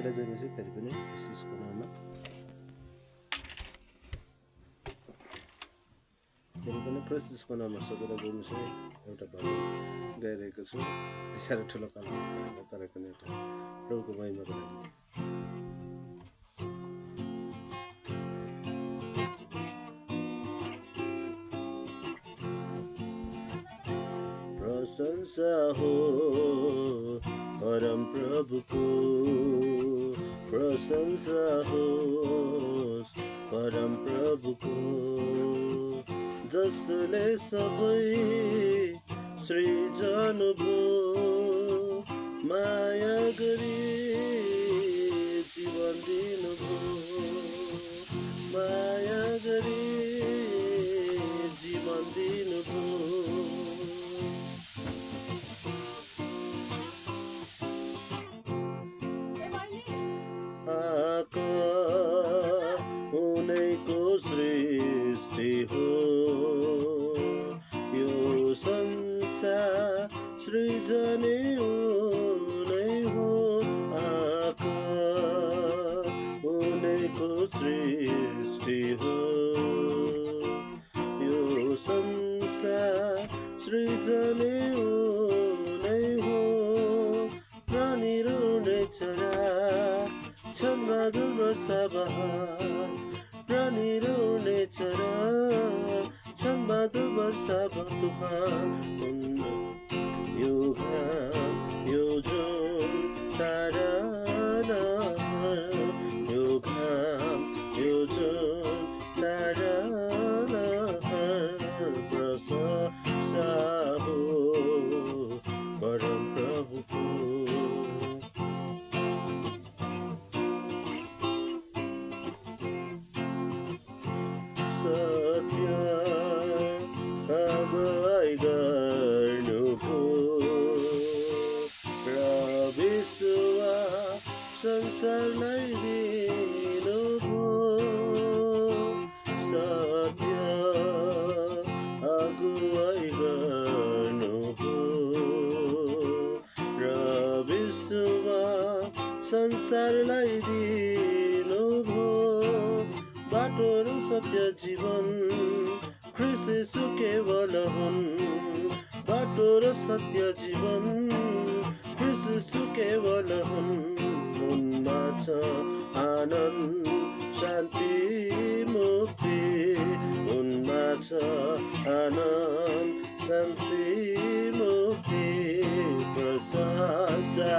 बेला जाएपछि फेरि पनि कोसिसको नाममा फेरि पनि कोसिसको नाममा सकेर गएपछि एउटा भजन गाइरहेको छु। साह्रै ठुलो कलाकार तर पनि एउटा प्रभुको महिमाको लागि। प्रशंसा हो परम प्रभुको, प्रशंसा होस् परम प्रभुको, जसले सबै सृजनुभयो, माया गरी जीवन दिनुभयो, माया गरी जीवन दिनुभयो। उनैको सृष्टि हो यो संसार, सृजने उनै हो उनैको सृष्टि हो यो संसार, सृजने उनै हो। प्राणी र चरा छन्बहादुर वर्षा बहार, प्राणी र चरा छन्बहादुर वर्षा तुफान, यो घाम यो जुन तारा, यो घाम यो जुन तारा, प्रशंसा हो परम प्रभुको। सत्य अगुवाई गर्नुभयो र विश्वास संसारलाई दिनुभयो। सत्य अगुवाई गर्नुभयो र विश्वास संसारलाई दिनुभयो। बाटो र सत्य जीवन ख्रीष्ट येशू केवल हुन्, बाटो र सत्य जीवन ख्रीष्ट येशू केवल हुन्। उनमा छ आनन्द शान्ति मुक्ति, उनमा छ आनन्द शान्ति मुक्ति। प्रशंसा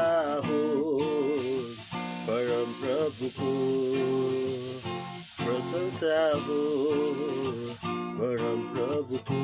होस् परम प्रभुको, प्रशंसा हो परम प्रभुको।